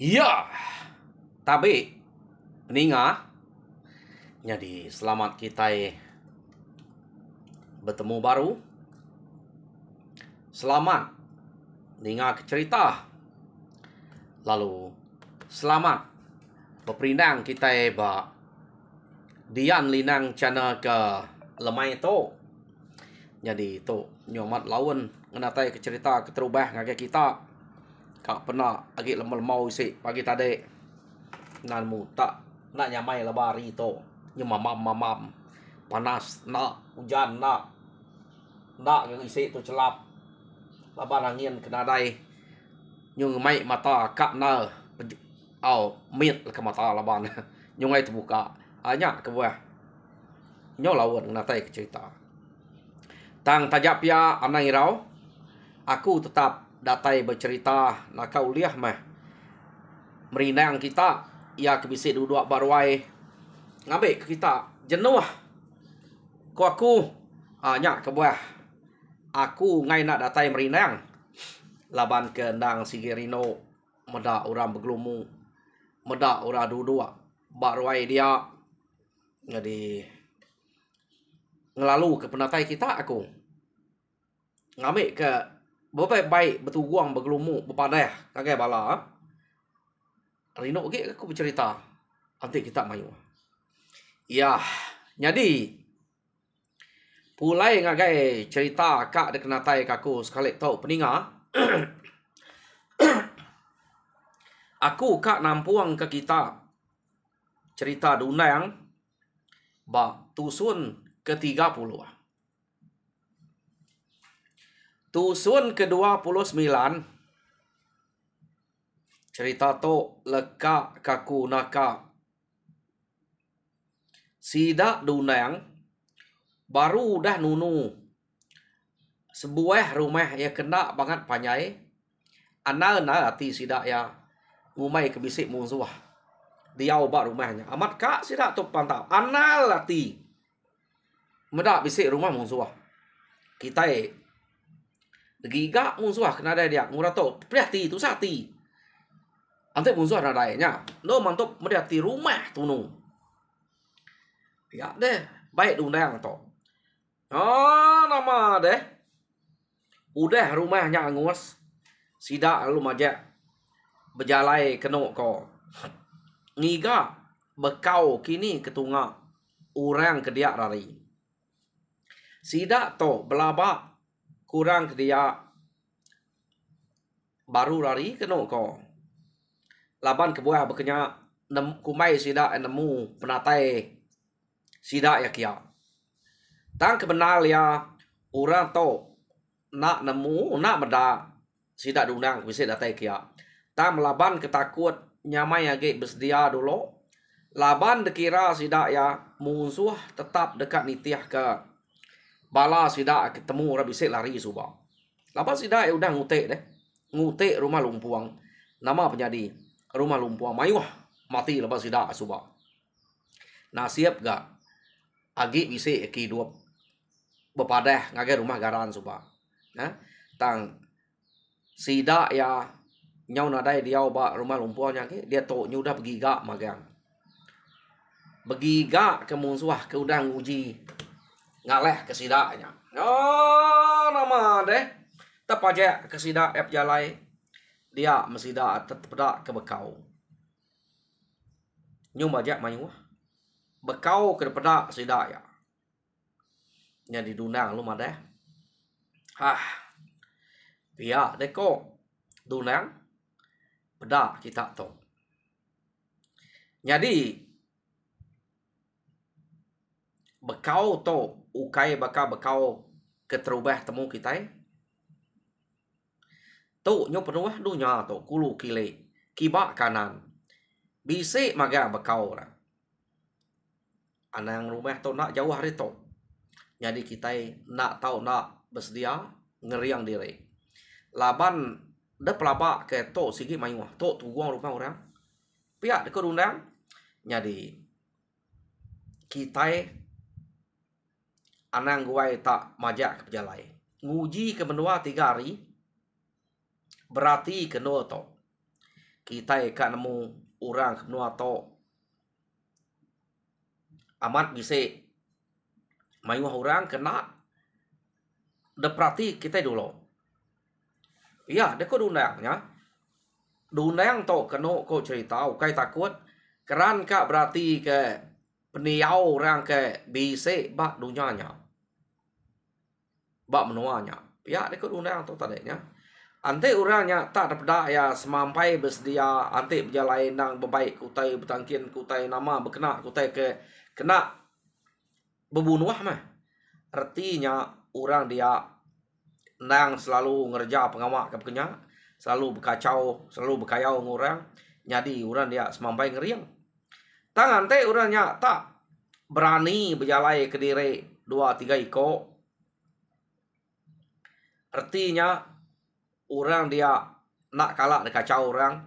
Iya, tapi Ninga, jadi selamat kita bertemu baru. Selamat Ninga ke cerita. Lalu selamat berperindang kita Dian Linang channel ke lemai tu. Jadi tu nyomat lawan ngenatai ke cerita keterubah ngake kita. Kak pernah lagi lemau isi pagi tadi. Nanmu tak nak nyamai lebari tu. Nhưng mà mamam panas nak hujan nak yang isi tu celap laban angin kena dai nhưng mai mata kak na miet ke mata laban nhưng ai terbuka hanya ke buah nyo lawan kena tai ke cerita tang tajap ya anang irau aku tetap datai bercerita nak kau liah mah merinang kita ia kebisik duduk baruai ngambil ke kita jenuh ko aku nyak ke buah aku ngai nak datai merinang laban ke ndang sigirino meda orang bergelumu meda orang duduk baruai dia jadi ngelalu ke penatai kita aku ngambil ke baik bertuguang bergelumu berpadah kagai bala rino ge aku bercerita nanti kita mayu ya jadi pulai ngagai cerita kak dekenatai kaku sekali tau peninga aku kak nampuang ke kita cerita dunang ba tusun ke-30 tusun ke-29 cerita to leka kaku naka sidak dunang baru dah nunu sebuah rumah yang kena banget panyai ana hati sidak ya ngumai kebisik musuh dia ubah rumahnya amat kak sidak tu pantau ana lati medak bisik rumah musuh kita giga musuh kena ada dia ngurato priati tu sati ante musuh ada nya no mantap meriati rumah tunu ya deh baik undang to nama deh udah rumahnya angus sidak lu majak berjalai keno ko ngiga bekau kini ketunga orang ke dia rari sidak to belaba kurang ke dia baru rari keno ko laban ke buah bekenya kumai sidak nemu penatai sidak ya kia tang kebenal ya orang to nak nemu nak meda sidak dundang bisa datai kia tam laban ketakut nyamai age bersedia dulu laban dekira sidak ya musuh tetap dekat nitiah ke bala sidak ketemu ora bisa lari suba laban sidak ya udah ngutek rumah lumpuang nama penjadi rumah lumpuang mayuh mati lepas sidak suba nasib gak agi bisa ki dua bepadah ngagai rumah garan suba tang sidak ya nyau nadai dia ba rumah lumpuhnya dia to nyudah begiga magang begiga ke musuh ke udang uji ngaleh ke sidaknya nama deh tepaja ke sidak jalai dia mesida tetep ke bekau nyum bajak mayu bekau ke pedak sidak ya nya di dunang lu madeh pia deko dunang pedak kita to jadi bekau to ukai bekau keterubah temu kita tu nyo penuh dunya to kulu kile kibak kanan bisi maga bekau ra anang rumah to nak jauh hari to jadi kita nak tahu nak bersedia ngeriang diri laban de pelaba ke to sigi mayu to tuguang rumah orang pihak de kerundang jadi kita anang guai tak majak ke jalai nguji ke menua 3 hari berarti keno to kita kan nemu orang kenua to amat bisa mayuh orang kena deprati kita dulu. Ya, dia kok diundangnya. Diundang to kena kok cerita, kai takut keran ka berarti ke peniau orang ke bisa bak dunianya. Bak menuanya. Ya, dia kok diundang to tadinya. Ante orangnya tak dapat ya semampai bersedia ante berjalan nang bebaik kutai bertangkin kutai nama berkena kutai ke kena berbunuh mah. Artinya orang dia nang selalu ngerja pengawak ke pekenya, selalu berkacau, selalu berkayau orang. Jadi orang dia semampai ngeriang. Tangan ante orangnya tak berani berjalan ke diri 2-3 iko. Artinya orang dia nak kalah de kacau orang,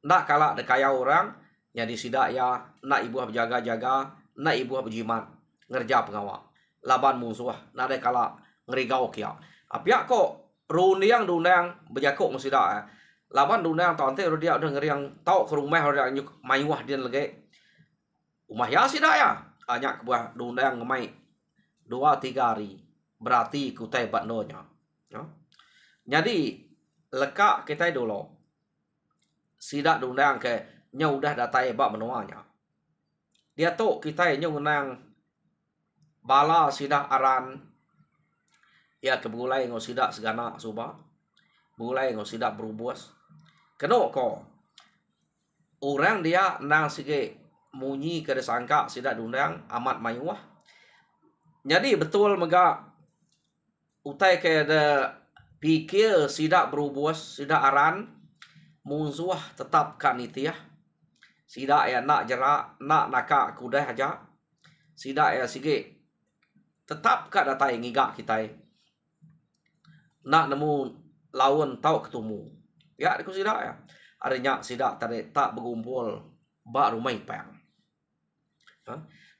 nak kalah de kayau orang, jadi sidak ya nak ibu berjaga-jaga, nak ibu berjimat, ngerja pengawal. Laban musuh, nak de kalah ngerigau kia. Apiak kok rundiang dundang berjakok musidak. Laban dundang tante dia udah ngeriang tau ke rumah dia nyuk mayuah dia lagi. Rumah ya sidak ya. Banyak buah dundang ngemai 2-3 hari. Berarti kutai batnonya. Ya. Jadi lekak kita dulu sidak diundang ke nya udah datai bak menuanya. Dia tu kita nya ngenang bala sidak aran ya kebulai ngo sidak segana suba. Bulai ngo sidak berubus. Keno ko orang dia nang sige munyi ke sangka sidak diundang amat mayuah. Jadi betul mega utai ke de pikir sidak berubus, sidak aran, musuh tetap kanitiah. Sidak ya nak jerak, nak nakak kudah aja. Sidak ya sige tetap kat datai ngigak kita. Nak nemu lawan tau ketemu. Ya aku sidak ya. Artinya sidak tadi tak berkumpul bak rumah ipang.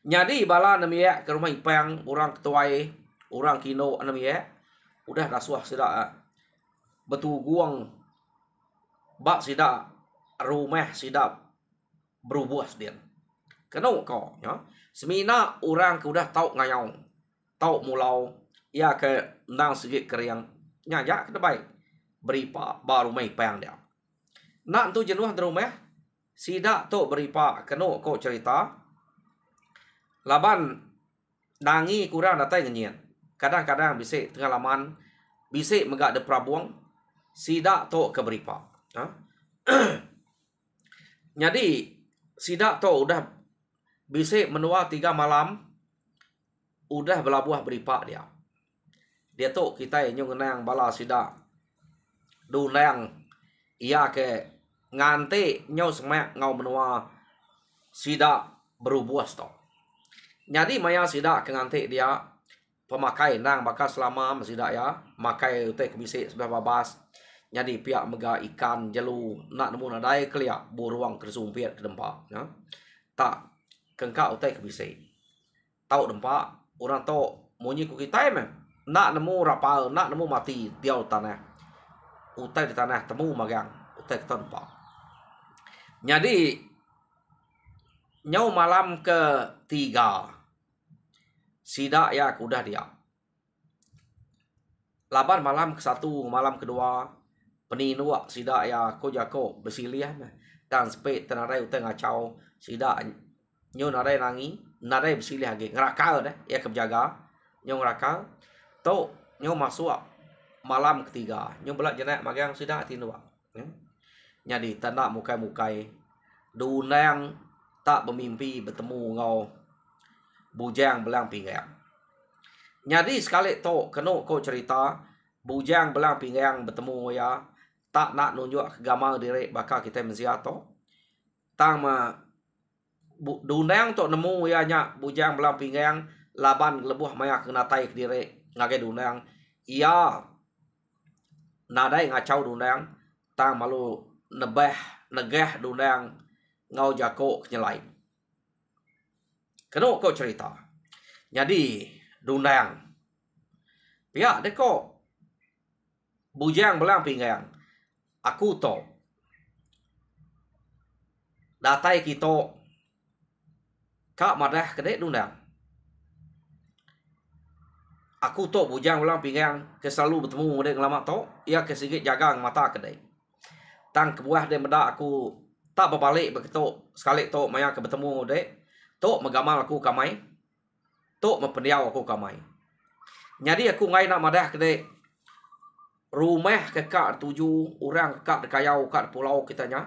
Jadi bala namiak ke rumah ipang, orang ketuai, orang kino namiak. Udah rasuah sidak betul guang bak sidak rumah sidak berubuas dia. Kenapa kau ya? Semina orang ke udah tau ngayau, tau mulau ya ke nang segi keriang nyaya ke baik beripa baru mai payang dia. Nak tu jenuh di rumah sidak tu beripa kenapa kau cerita laban nangi kurang datai ngenyen. Kadang-kadang bisa tengah laman, bisa megak de prabuang, sidak to ke beripa. Jadi, sidak to udah bisa menua 3 malam, udah belabuah beripa dia. Dia to kita yang ngenang bala sidak. Dunang, ia ke ngante nyau semak ngau menua sidak berubuas to. Jadi, maya sidak ke ngante dia, pemakai nang bakas selama masih dak ya makai utek bisik sebelah babas jadi pihak mega ikan jelu nak nemu nadai kelia buruang kersumpiat ke dempak ya tak kengka utek bisik tau dempak orang to munyi ku kita meh nak nemu rapal nak nemu mati tiau tanah utek di tanah temu magang utek tempat jadi nyau malam ke-3 sidak ya kudah dia. Laban malam ke-1, malam ke-2, peninua sidak ya ko jako bersiliah dan sepet tenarai utang ngacau sidak nyo narai nangi, narai bersiliah lagi ngerakal dah ya kejaga nyo ngerakal. To nyo masuk malam ke-3, nyo belak jenak magang sidak tinua. Jadi tanda mukai-mukai dunang tak bermimpi bertemu ngau bujang belang pinggang. Jadi sekali to keno ko cerita bujang belang pinggang bertemu ya tak nak nunjuk agama diri bakal kita menziat to. Tang ma dunang to nemu ya nya bujang belang pinggang laban lebuh maya kena tai ke diri ngage dunang. Ia nadai ngacau dunang tang malu negah dunang ngau jako kenyelai. Keno kau cerita. Jadi dundang. Pihak deko bujang belang pinggang. Aku to datai kita kak madah kedek dundang. Aku tok bujang ulang pinggang ke selalu bertemu dengan lama tok, ia ke sikit jaga mata kedai. Tang kebuah dia meda aku tak berbalik begitu sekali tok maya ke bertemu dek. Tok megamal aku kamai. Tok mempendiau aku kamai. Jadi aku ngai nak madah kedai rumah kekak 7 orang kekak dekayau kat pulau kita nya.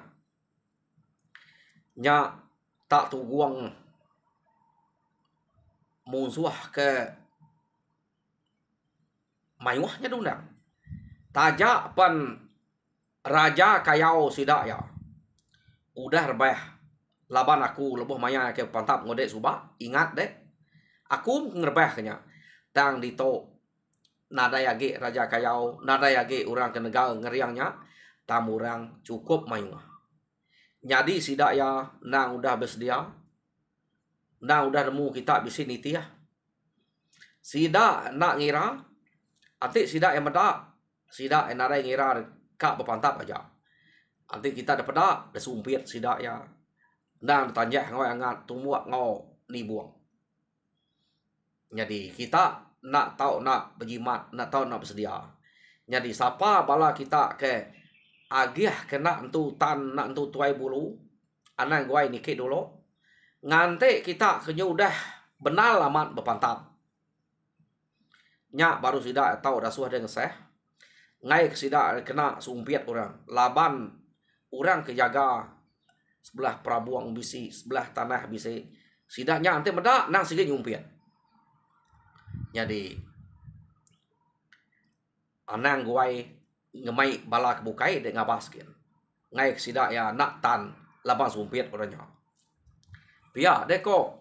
Nya tak tuguang musuh ke mayuhnya dundang. Tajak pan raja kayau sidak ya. Udah rebah. Laban aku lebuh maya ke pantap ngodek subak. Ingat dek. Aku ngerebah kenya. Tang dito nada yage raja kayau. Nada yage orang ke negara ngeriangnya. Tamu orang cukup mayuh. Jadi sidak ya nang udah bersedia. Nang udah nemu kita bisi niti ya. Sidak nak ngira. Nanti sidak yang medak. Sidak yang nada ngira kak berpantap aja. Nanti kita dapat dah sumpit sidak ya. Nang tanjak ngau angat tumuak ngau ni buang. Jadi kita nak tahu nak berjimat, nak tahu nak bersedia. Jadi siapa bala kita ke agih kena entu tan nak entu tuai bulu. Anang guai nikit dulu. Nganti kita kenyudah benar amat berpantap. Nyak baru sidak tahu dah suah dengan seh. Ngai sidak kena sumpit orang. Laban orang kejaga sebelah prabuang bisi, sebelah tanah bisi. Sidaknya nanti medak nang sikit nyumpit. Jadi anang guai ngemai bala kebukai dek ngabaskin. Ngai sidak ya nak tan laban sumpit orangnya. Pia deko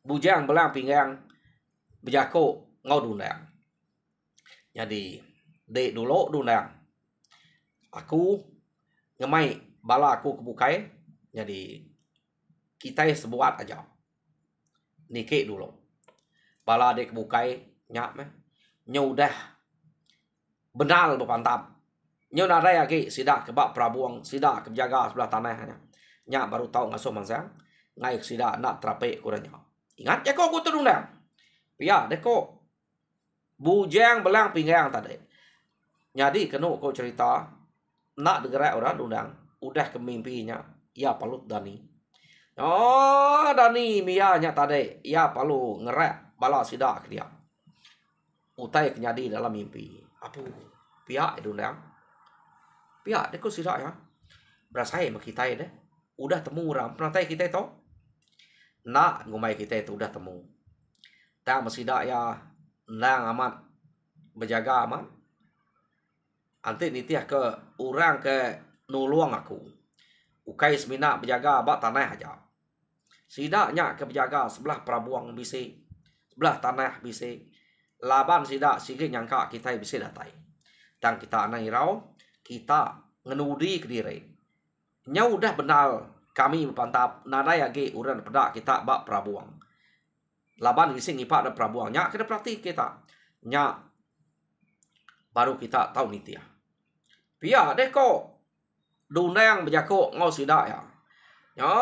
bujang belang pinggang bejako ngau dundang. Jadi dek dulu dundang. Aku ngemai bala aku kebukai. Jadi kita sebuat aja. Nikik dulu. Bala dek kebukai nyak meh. Nyudah benal berpantap. Nyo nada lagi sidak kebak prabuang, sidak kejaga sebelah tanahnya. Nyak baru tahu ngasuh mansang. Ngai sidak nak terapik kurangnya. Ingat ya kok aku terundang. Pia deko bujang belang pinggang tadi. Jadi kena kau cerita nak dengerak orang dundang. Udah ke mimpinya. Ya palut Dani. Oh Dani mianya tadi. Ya palu ngerak bala sidak ke dia. Utai kenyadi dalam mimpi. Apa? Pihak dundang. Pihak deko sidak ya. Berasai sama kita deh. Udah temu orang. Pernah tay kita itu. Nak ngumai kita itu udah temu. Tak mesidak ya. Nang amat. Berjaga amat. Nanti nitiah ke orang ke nuluang aku. Ukai semina berjaga abak tanah aja. Sidaknya ke berjaga sebelah prabuang bisi. Sebelah tanah bisi. Laban sidak sikit nyangka kita bisi datai. Dan kita anang irau. Kita ngenudi ke diri. Nya udah benar kami berpantap. Nada yagi uran pedak kita bak prabuang. Laban bisi ngipak ada prabuang. Nya kena praktik kita. Nya baru kita tahu nitiah. Pia deko dundang berjako ngau sidak ya. Ya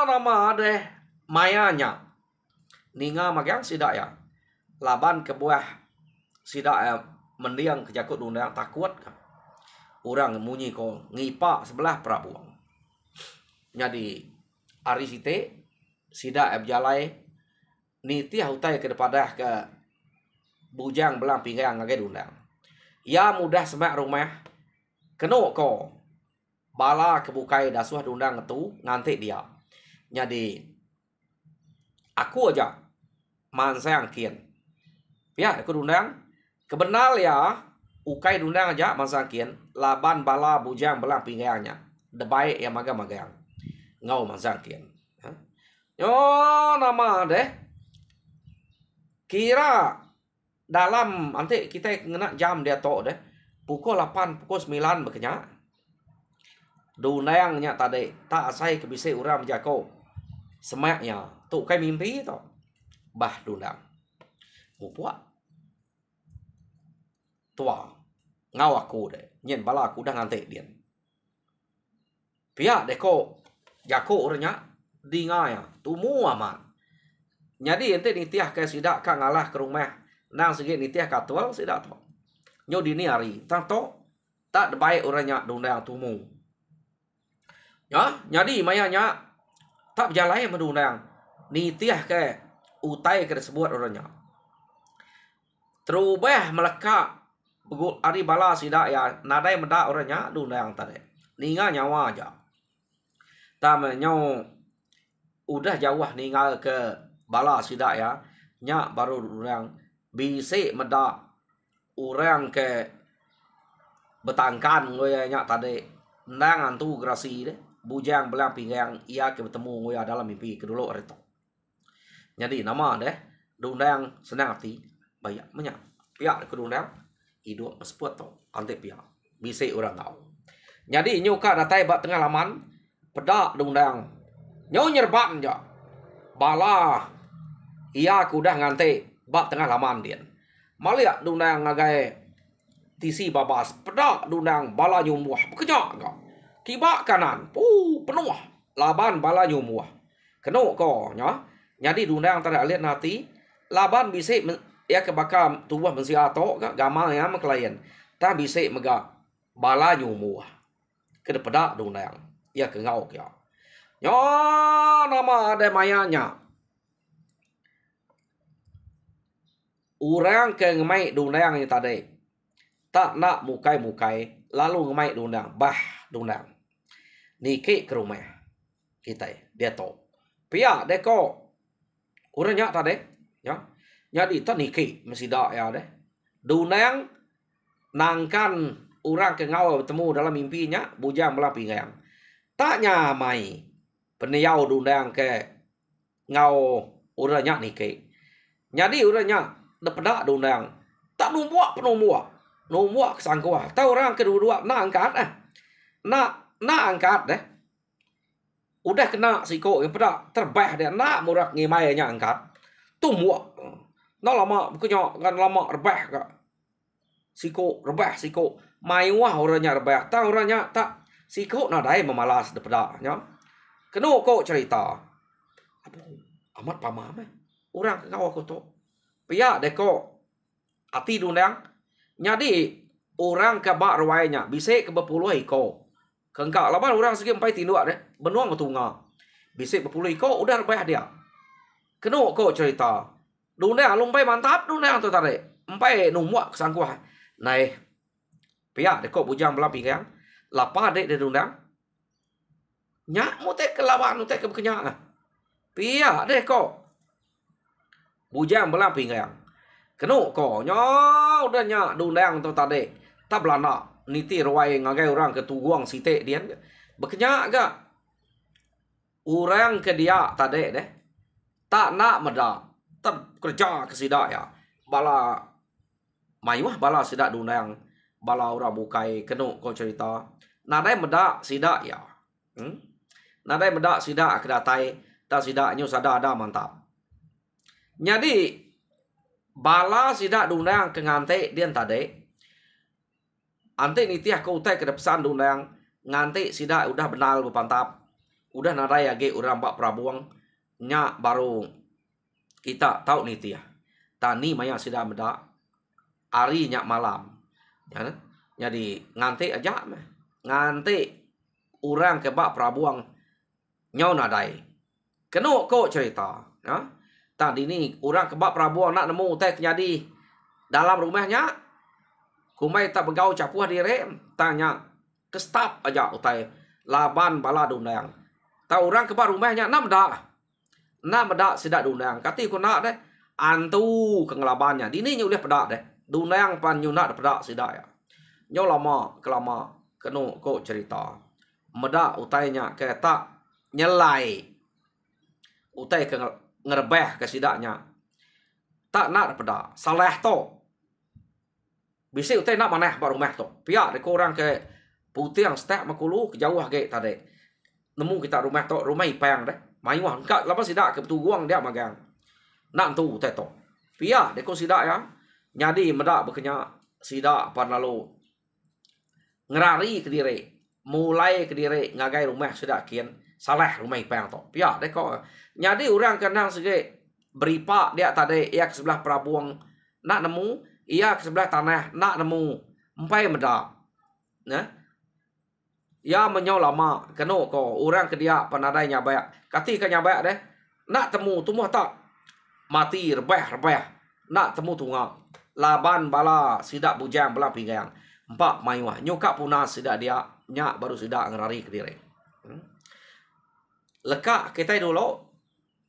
nama deh mayanya. Ninga magang sidak ya. Laban kebuah sidak ya mendiang kejakut dundang takut kan. Orang munyi ko ngipak sebelah prabuang. Jadi hari site sidak berjalai nitiah utai ke depadah ke bujang belang pinggang ngage dundang. Ya mudah semak rumah. Kena ko bala kebukai dasuah dundang itu nganti dia. Jadi aku aja mansang kian. Ya aku dundang kebenal ya ukai dundang aja mansang kian laban bala bujang belang pinggangnya. Debai yang magang-magang. Ngau mansang kian. Yo nama deh. Kira dalam nanti kita ngena jam dia tok deh. Pukul 8, pukul 9 berkenyak. Dundangnya tadi tak asai kebisi orang berjako. Semaknya tu kai mimpi tu. Bah dundang. Mupuak. Tua. Ngau aku deh. Nyen bala aku dah ngantik dia. Pihak deko jako orangnya dingaya tumu aman. Jadi ente nitiah ke sidak ka ngalah ke rumah nang segi nitiah katwal sidak to. Nyo dini hari tang to tak baik orangnya dundang tumu. Ya, jadi mayanya tak berjalan mendundang nitiah ke utai ke sebut orangnya. Terubah melekat begut ari bala sidak ya nadai meda orangnya dundang tadi. Ninga nyawa aja. Tamanya udah jauh ninggal ke bala sidak ya. Nya baru orang bisik meda orang ke betangkan ngoyanya tadi. Nang antu grasi deh. Bujang belang pinggang ia ke bertemu ngoya dalam mimpi kedulu hari itu. Jadi nama deh dundang senang hati banyak banyak pihak kedundang hidup seput tu ante pihak bisik orang tahu. Jadi nyuka datai bat tengah laman pedak dundang nyo nyerban ja bala ia kudah ngante bat tengah laman dia malia dundang ngagai tisi babas pedak dundang bala nyumuah bekerja enggak kibak kanan penuh laban bala nyumuah keno ko nya jadi dundang tara lihat nanti laban bisik ya kebakam tubuh mensia ato gama ya maklien ta bisik mega bala nyumuah ke pedak dundang ya ke ngau kya nyo nama ada mayanya orang ke ngemai dundang ni tadi tak nak mukai lalu ngemai dundang bah dundang niki ke rumah kita dia to pia deko orangnya tadi ya jadi tak niki mesti dak ya deh dundang nangkan orang ke ngau bertemu dalam mimpinya bujang belah pinggang tak nyamai peniau dundang ke ngau orangnya niki jadi orangnya depedak dundang tak numbuak kesangkuah tahu orang kedua-dua nak angkat nak angkat deh udah kena siko yang pedak terbah dia nak murak ngimainya angkat tumuak nak lama bukannya kan lama rebah kak siko rebah siko mai wah orangnya rebah tahu orangnya tak siko nadai memalas depedak nya keno kok cerita aduh amat pamam orang kau aku tu pia deko ati dundang jadi orang ke bak rawainya bisik ke berpuluh iko kengkak laban orang segi empai tinduk deh benuang betunga bisik berpuluh iko udah rebah dia keno kok cerita dundang lumpai mantap dundang tu tadi empai numuak kesangkuah nai pia deko bujang belah pinggang lapa dek de dundang nyak mutek ke lawan mutek ke bekenya pia deko bujang belah pinggang keno ko nyo udah nya dundang tu tadi tak belana niti rawai ngagai orang ke tuguang site dia bekenya agak orang ke dia tadi deh tak nak meda tak kerja ke sidak ya bala mayuah bala sidak dundang bala orang bukai keno ko cerita nadai meda sidak ya nadai meda sidak kedatai tak sidaknya sada ada mantap jadi bala sidak dundang ke ngante dia tadi ante nitiah ke utai ke pesan dundang ngante sidak udah benal berpantap udah nadai age orang bak prabuang nya baru kita tahu nitiah tani maya sidak meda hari nyak malam ya jadi ngante aja ngante orang ke bak prabuang nyau nadai keno ko cerita ya tadi ni orang kebab Prabu nak nemu teh jadi dalam rumahnya kumai tak begau capuh diri tanya ke staf aja utai laban bala dundang tahu orang kebab rumahnya nak meda sidak dundang kati ku nak deh antu kengelabannya dini nyulih pedak deh dundang pan nyunak pedak sidak ya nyo lama kelama keno ko cerita meda utainya ke tak nyelai utai ke ngerebeh ke sidaknya tak nak pedak salah to bisik utai nak maneh baru rumah to pihak de korang ke putih yang stek makulu ke jauh ke tadi nemu kita rumah to rumah ipang deh mayuah enggak lapa sidak ke tuguang dia magang nak tu utai to pihak de ko sidak ya jadi medak bekenya sidak pan lalu ngerari ke diri mulai ke diri ngagai rumah sudah kian salah rumah ipang to pia dek ko nyadi orang kenang sege beripak dia tadi ia ke sebelah Prabuang nak nemu ia ke sebelah tanah nak nemu empai meda nah ia menyau lama keno ko orang ke dia panadai nyabaya kati ke nyabaya deh nak temu tumuh tak mati rebah nak temu tunga laban bala sidak bujang bala pinggang empat maiwah nyuka punah sidak dia nyak baru sidak ngerari ke diri lekak kita dulu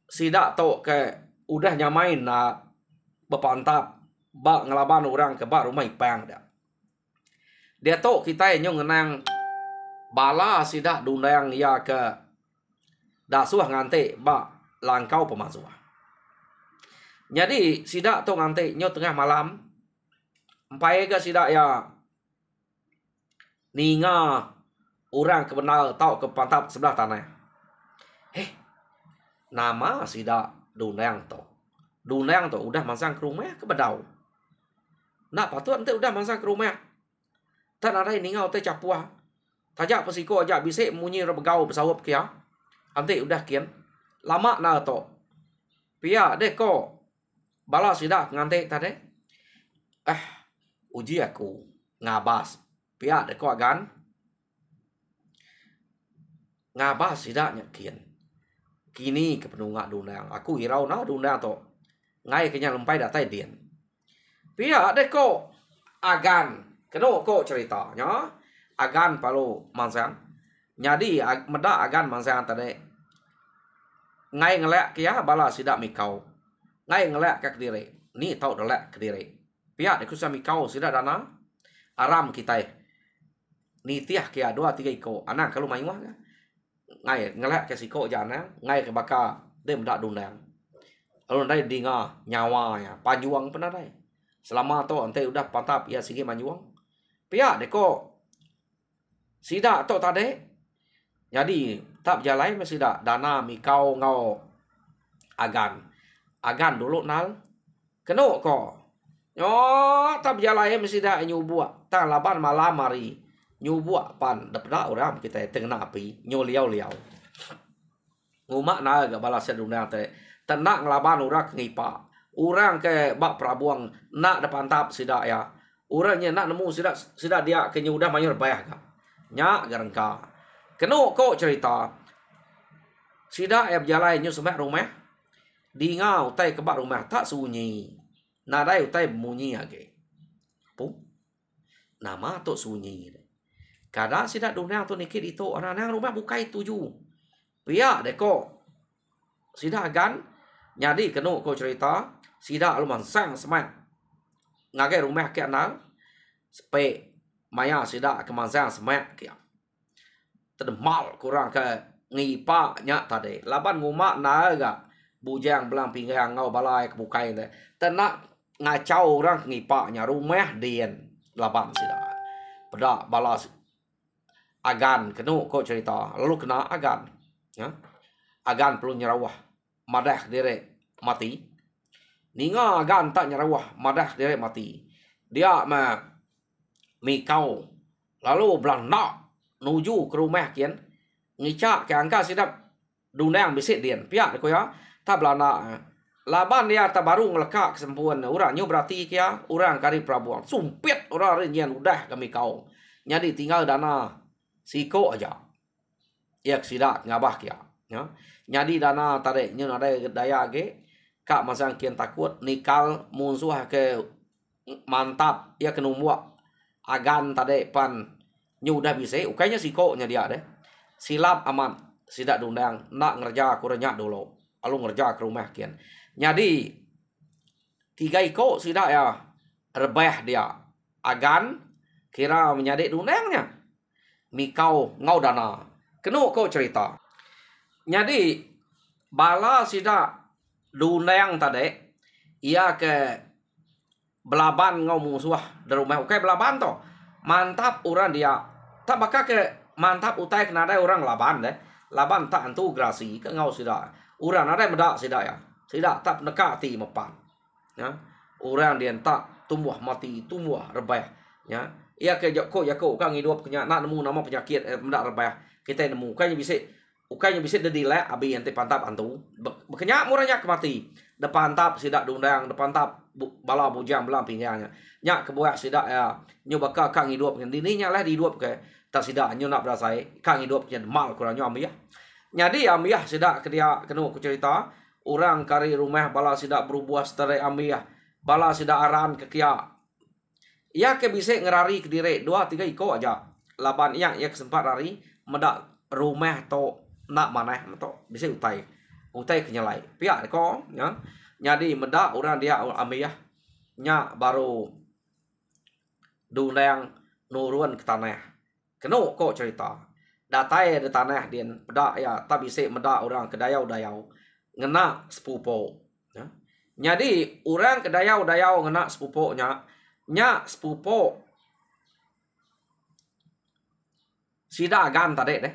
sidak to ke udah nyamain na bepantap bak ngelaban orang ke bak rumah ipang dia to kita nyong ngenang bala sidak dundang ya ke dasuah ngante bak langkau pemasuah jadi sidak to ngante nyo tengah malam empai ke sidak ya ninga orang kebenal tau ke pantap sebelah tanah nama sidak dundang to udah masang ke rumah ke bedau nak patut ente udah masang ke rumah tan ada ninga te capua tajak pesiko aja bisik munyi rebegau pesawap kia ante udah kian lama na to pia deh ko bala sidak ngante tade uji aku ngabas pia deh ko agan ngabas sidaknya kian kini ke penungak dundang aku hirau na dundang to ngai kenya lempai datai dien pia deh ko agan keno ko ceritanya agan palu mansang nyadi meda agan mansang tade ngai ngelek kia bala sidak mikau ngai ngelek ke diri ni tau delek ke diri pia de kusa mikau sidak dana aram kita ni tiah kia 2-3 iko anak kalau main wah ngai ngelek ke siko jana ngai ke baka de meda dundang alun dai dinga nyawa ya panjuang pernah dai selama to ante udah pantap ya sigi manjuang pia de ko sidak to tade jadi tak berjalan masih dak dana mikau ngau agan dulu nal keno ko yo tak berjalan masih dak nyubua tang laban malam mari nyubua pan dapda orang kita tengna api nyoliau ngumak na ga balas sedundang te tenak ngelaban urak ngipa orang ke bak Prabuang nak depan tap sidak ya orangnya nak nemu sidak dia ke udah mayur bayah ka nya garangka keno ko cerita sidak ya berjalan nyu semak rumah di ngau tai ke bak rumah tak sunyi nadai utai munyi age pu nama to sunyi kada sidak dundang tu nikit itu orang rumah bukai tuju pia de ko sidak agan nyadi keno ko cerita sidak lu mansang semak ngage rumah ke nang spe maya sidak ke mansang semak kia terdemal kurang ke ngipa nya tade laban ngumak naga bujang belang pinggang ngau balai ke bukai te tenak ngacau orang ngipa nya rumah dien laban sidak pada balas agan kenu ko cerita lalu kena agan ya agan perlu nyerawah madah dere mati ninga agan tak nyerawah madah dere mati dia mikau lalu belang nak nuju ke rumah kian ngicak ke angka sidap dundang bisik dien pihak ko ya tak belana laban dia tak baru ngelekak kesempuan orang nyu berarti kia orang kari Prabuang sumpit orang renyan udah kami kau nyadi tinggal dana siko aja yak sidak ngabah kia ya nyadi dana tarik nyu ada daya ge kak masang kian takut nikal musuh ke mantap ya kenumwa agan tade pan nyu udah bisa ukainya siko nya dia deh silap aman sidak dundang nak ngerja kurenya dulu lalu ngerja ke rumah kian nyadi 3 iko sidak ya rebah dia agan kira menyadik dundangnya mikau ngau dana kenu ko cerita nyadi bala sidak dundang tade ia ke belaban ngau musuh dari rumah ukai belaban to mantap orang dia tak bakal ke mantap utai kena ada orang laban deh laban tak antu grasi ke ngau sidak orang ada medak sidak ya sidak tak nekati mepan ya orang dia tak tumbuh mati tumbuh rebah ya Ia ke Joko ukang hidup kenya nak nemu nama penyakit mendak rebah. Kita nemu ukanya bisa dedilek abi ente pantap antu. Bekenya murahnya kemati. Depan tap sidak dundang, depan tap bala bujang belang pinggangnya. Nyak kebuak sidak ya nyoba kang hidup dininya lah hidup ke tak sidak nyo nak berasai kang hidup nya mal kurangnya amiyah. Jadi amiyah sidak kedia kenu ku cerita orang kari rumah bala sidak berubah setere amiyah. Bala sidak aran ke kia. Ia ke bisa ngerari ke diri 2-3 iko aja. Laban yang ia kesempat rari medak rumah to nak maneh to bisa utai kenyalai. Pihak ko ya. Jadi medak orang dia amiyah nya baru dunang nurun ke tanah. Kenu ko cerita. Datai di tanah din pedak ya tak bisa medak orang kedayau-dayau ngena sepupu. Ya. Jadi orang kedayau-dayau ngena sepupunya nya sepupu sida agan tadi deh.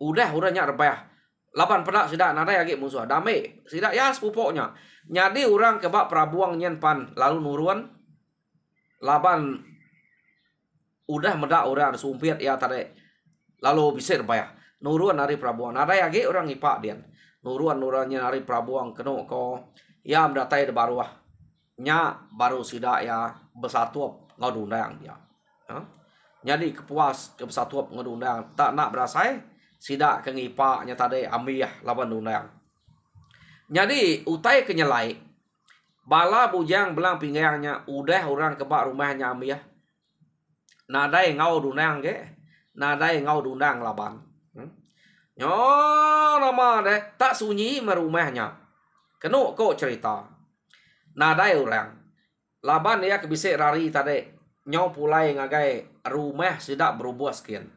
Udah nya rebah. Lapan pedak sida nada lagi musuh damai. Sida ya sepupunya. Jadi orang kebak prabuang nyen pan lalu nurun. Laban udah medak orang sumpit ya tadi. Lalu bisa rebah. Nurun hari prabuang. Nada lagi orang ipak dia. Nurunnya hari prabuang kenu ko ya mendatai de baruah. Nya baru sida ya bersatu ngadundang dia. Ya. Jadi kepuas ke bersatu ngadundang tak nak berasai sida ke ngipaknya tadi amiyah lawan dundang. Jadi utai kenyalai bala bujang belang pinggangnya udah orang kebak rumahnya amiyah. Nadai ngau dundang ke. Nadai ngau dundang laban. Nyo nama deh tak sunyi merumahnya. Kenu kok cerita. Nadai orang. Laban dia kebisik rari tadi. Nyo pulai ngagai rumah sidak berubah sekian.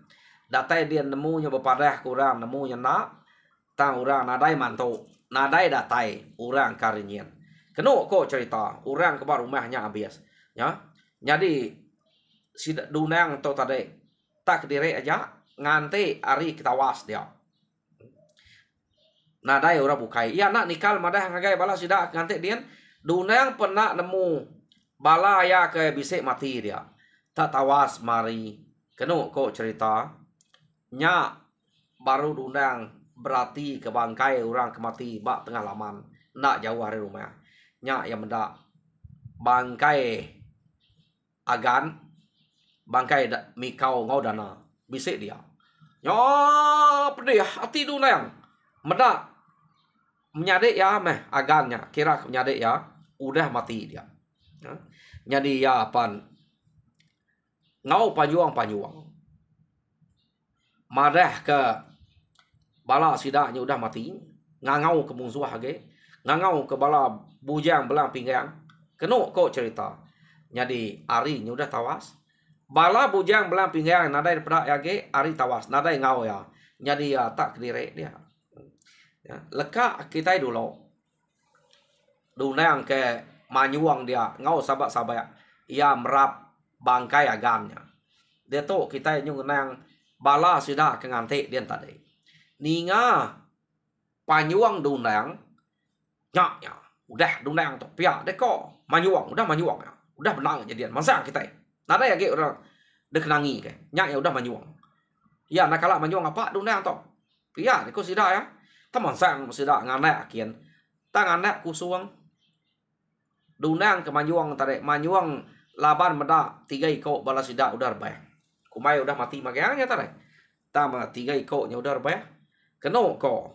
Datai dia nemunya bepadah kurang. Nemunya nak. Tang orang nadai mantu. Nadai datai. Orang karinyin. Kenu kok cerita. Orang kebar rumahnya habis. Ya. Jadi. Sidak dunang tu tadi. Tak kediri aja. Nganti hari ketawas dia. Nadai orang bukai. Ya nak nikal madah ngagai bala sidak nganti dia. Dunang pernah nemu bala ya ke bisik mati dia. Tak tawas mari. Kenu kok cerita. Nya baru dunang berarti ke bangkai orang kemati bak tengah laman. Nak jauh hari rumah. Nya yang mendak bangkai agan. Bangkai mikau ngau dana. Bisik dia. Nya pedih hati dunang. Mendak menyadik ya meh agannya. Kira menyadik ya. Udah mati dia. Ya. Jadi ya pan ngau panjuang. Madah ke bala sidaknya udah mati. Ngangau ke musuh lagi. Ngangau ke bala bujang belang pinggang. Kenu kok cerita. Jadi arinya udah tawas. Bala bujang belang pinggang nadai pedak lagi ari tawas. Nadai ngau ya. Jadi ya tak kediri dia. Ya. Leka kita dulu. Dunang ke manyuang dia ngau sabak-sabak ia merap bangkai agannya. Dia tu kita nyung nang bala sida ke nganti dia tadi. Ninga panyuang dunang nyak udah dunang tu pia deko manyuang udah ya. Udah benang jadian masa kita. Nada ya ge orang dek nangi ke. Nyak ya udah manyuang. Ya nak kala manyuang apa dunang tu. Pia deko sida ya. Taman sang sida nganak kian. Tanganak kusuang dunang ke manyuang tadi. Manyuang laban medak 3 iko bala sidak udah rebah. Kumai udah mati magangnya tadi. Tama 3 iko nya udah rebah. Keno ko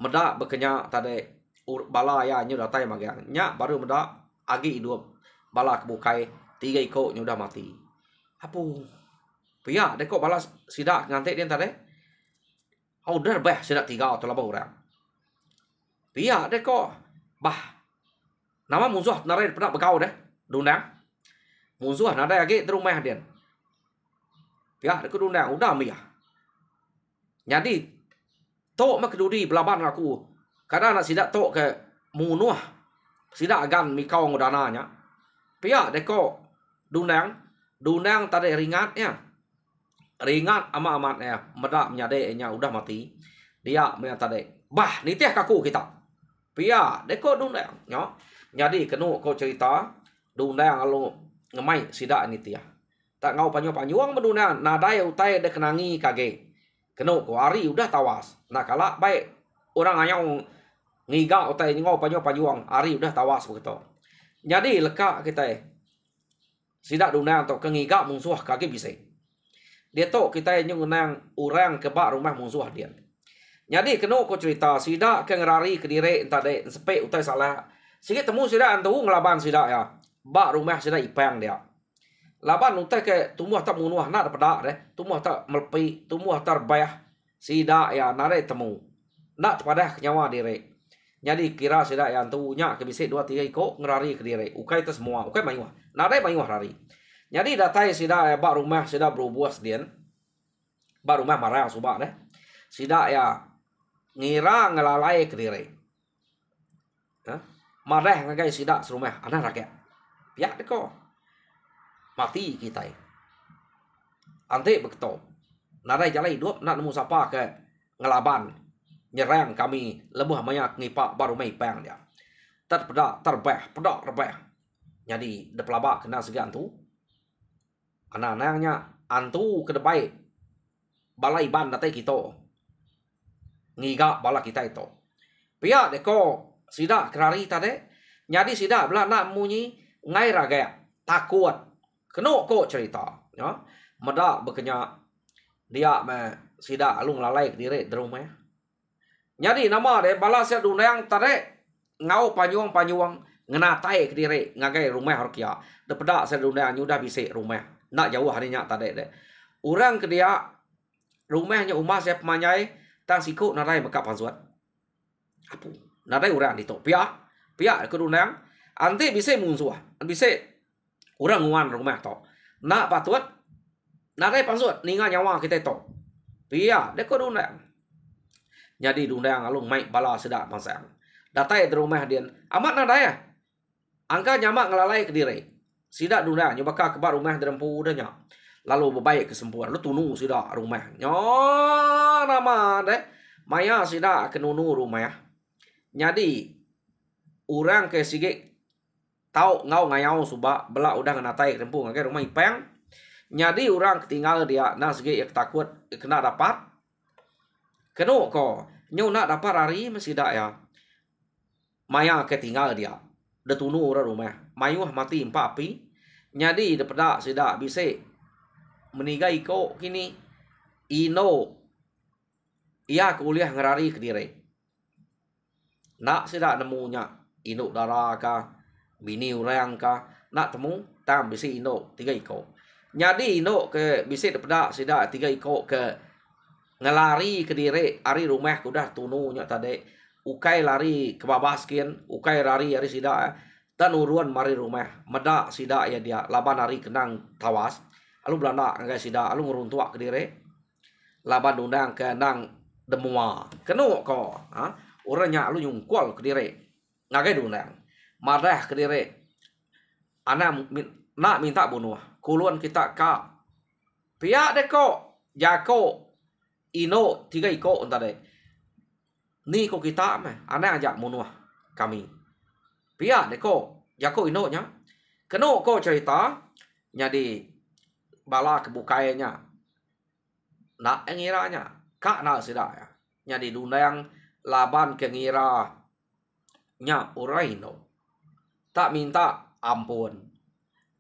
medak bekenya tadi bala ya nya udah tai magang. Nya baru medak agi hidup bala kebukai 3 iko nya udah mati. Apu. Pia deko bala sidak nganti dia tadi. Oh udah rebah sidak 3 atau 4 orang. Pia deko bah nama musuh narai pernah bekau deh. Dundang. Musuh nada lagi terumah dia. Pihak deku dundang. Udah amiyah. Jadi. Tok mak kedudi belaban aku. Karena nak sidak tok ke munuh. Sidak agan mikau ngodananya. Pihak deku dundang. Dundang tadi ringat ya. Ringat amat ya. Medak menyadainya udah mati. Dia menyadai. Bah nitiah kaku kita. Pihak deku dundang. Ya. Jadi kenu kau cerita dundang lalu ngemai sidak ini tiah. tak ngau panyo-panyuang menuna nadai utai de kenangi kage. Keno ko ari udah tawas. Nah kala baik orang anyong ngiga utai ngau panyo-panyuang ari udah tawas begitu. Jadi leka kita sidak dunang to kengiga mungsuh kage bisa. Dia to kita nyung nang orang kebak rumah mungsuh dia. Jadi keno ko cerita sidak ke ngerari ke dire entade sepe utai salah. Sikit temu sidak antu ngelaban sidak ya. Bak rumah sidak ipang dia. Laban utai ke tumuh tak munuah nak pada deh. Tumuh tak melpi, tumuh terbayah. Sidak ya nare temu. Nak pada nyawa dire. Jadi kira sidak yang tu nya ke bisik 2 3 ikok ngerari ke dire. Ukai tu semua, ukai mayuah. Nare mayuah rari. Jadi datai sidak ya bak rumah sidak berubuah sedian. Bak rumah marah subak deh. Sidak ya ngira ngelalai ke dire. Marah ngagai sidak serumah anak rakyat. Piak deko. Mati kita. Ante begitu. Nadai jalan hidup nak nemu siapa ke ngelaban. Nyerang kami lebuh banyak ngipak baru mai pang dia. Terpedak pedak rebeh. Jadi de pelabak kena segan tu. Anak-anaknya antu ke depai. Balai ban datai kita. Ngiga bala kita itu. Pia deko sidak kerari tadi. Jadi sidak belah nak munyi ngai raga takut. Keno ko cerita, ya. Medak bekenya dia me sidak alung lalai ke diri di rumah. Jadi nama de bala sia dunang tadi ngau panyuang ngenatai ke diri ngagai rumah horkia. De pedak sia dunang nyudah bisik rumah. Nak jauh harinya tadi de. Orang ke dia rumahnya umah sia pemanyai tang sikuk narai mekap pansuat. Apu. Narai orang itu pia ke dunang ante bisik munsuah. Bisik orang nguan rumah to. Nak patut narai pansut ninga nyawa kita to. Pia de ko dunang. Jadi dunang alung mai bala sedak pasang. Datai di rumah dia. Amat nadai ya. Angka nyamak ngelalai ke diri. Sidak dunang nyoba ke bar rumah derempu udahnya. Lalu berbaik kesempuan. Lu tunu sidak rumah. Nyo nama de. Maya sidak kenunu rumah. Jadi orang ke sigik tau ngau ngayau subak belak udah ngenatai rempu ngagai rumah ipang. Jadi orang ketinggal dia nah segi yang takut kena dapat. Keno ko nyu nak dapat hari masih dak ya. Maya ketinggal dia. De tunu orang rumah. Mayuh mati empat api. Jadi de pedak sidak bisik menigai ko kini ino ia kuliah ngerari ke diri. Nak sidak nemunya ino darah ka bini orang ka nak temu tam bisi induk 3 ikok. Jadi induk ke bisi depedak sidak 3 ikok ke ngelari ke diri ari rumah kudah tunu nya tadi. Ukai lari ke babaskin, ukai lari ari sidak tan uruan mari rumah. Medak sidak ya dia laban ari kenang tawas. Alu belanda ngagai sidak alu nguruntuak ke diri. Laban undang ke nang demua. Kenu ko, ha? Orangnya alu nyungkol ke diri. Ngagai undang. Marah ke diri. Anak nak minta bunuh. Kuluan kita ka. Pihak deko. Jako. Ino 3 ikok entah deh. Ni ko kita mah. Anak ajak bunuh kami. Pihak deko. Jako ino nya. Keno ko cerita. Jadi. Bala kebukainya. Nak ngiranya. Kak nak sidak ya. Jadi dunang laban ke ngira. Nya uraino. Tak minta ampun.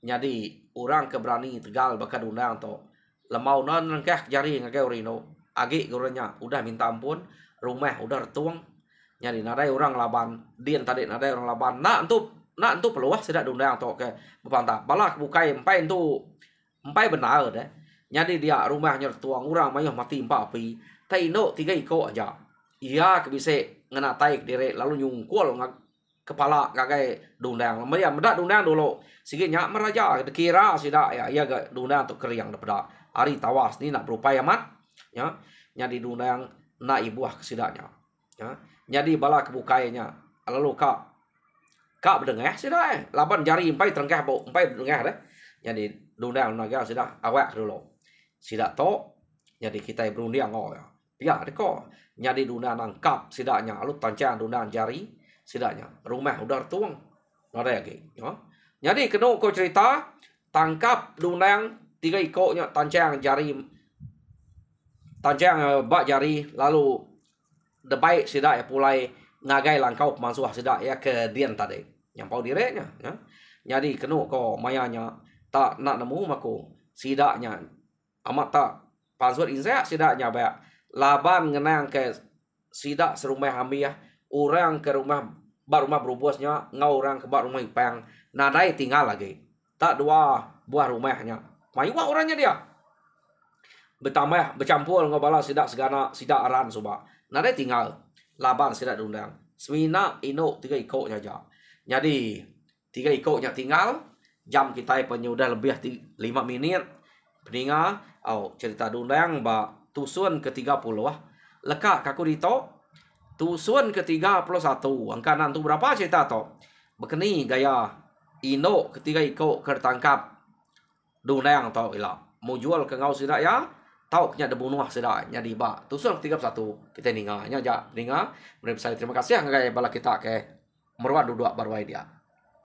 Jadi orang keberani tegal bakal undang to. Lemau non rengkeh jari ngagai orino. Agi gorenya udah minta ampun. Rumah udah retuang. Jadi nadai orang laban. Dian tadi nadai orang laban. Nak entu peluah sidak undang to ke bepantah. Balak bukai empai entu. Empai benar deh. Jadi dia rumahnya retuang. Orang mayuh mati empat api. Taino 3 ikok aja. Ia kebisik ngenatai diri. Lalu nyungkul kepala ngagai dundang. Mereka medak dundang dulu. Sikitnya meraja kira sidak ya ia gak dundang untuk keriang daripada hari tawas ni nak berupaya mat. Ya. Jadi dundang nak ibuah kesidaknya. Ya. Jadi bala kebukainya. Lalu kak berdengah sidak. Laban jari empai terengkah bo empai berdengah deh. Jadi dundang naga sidak awak dulu. Sidak to. Jadi kita berunding ngau ya. Ya deko. Jadi dundang nangkap sidaknya. Lalu tancang dundang jari. Sidaknya rumah udah tuang. Ada lagi. Ya. Jadi kena ko cerita tangkap dunang tiga ikutnya tancang jari, tancang bak jari, lalu debai sidak ya pulai ngagai langkau pemansuah sidak ya ke dian tadi yang pau direknya ya. Jadi kenu ko mayanya tak nak nemu mako sidaknya amat tak pansut insa sidaknya ba laban ngenang ke sidak serumah hamiah orang ke rumah bar rumah berubosnya ngau orang ke bar rumah ipang nadai tinggal lagi tak dua buah rumahnya mayuah orangnya dia bertambah bercampur ngobala sidak segana sidak aran suba nadai tinggal laban sidak diundang semina ino tiga ikut saja. Jadi tiga ikutnya tinggal jam kita penyudah lebih 5 menit peninga cerita diundang ba tusun ke-30 leka kaku dito tusun ke-31 angka nantu berapa cerita to bekeni gaya ino ketiga ikut ketangkap diundang to ila mau jual ke ngau sidak ya tau nya de bunuh sidak nya di ba tusun ke-31 kita ninga nya ja ninga saya terima kasih ngai bala kita ke merwa duduk barwai dia.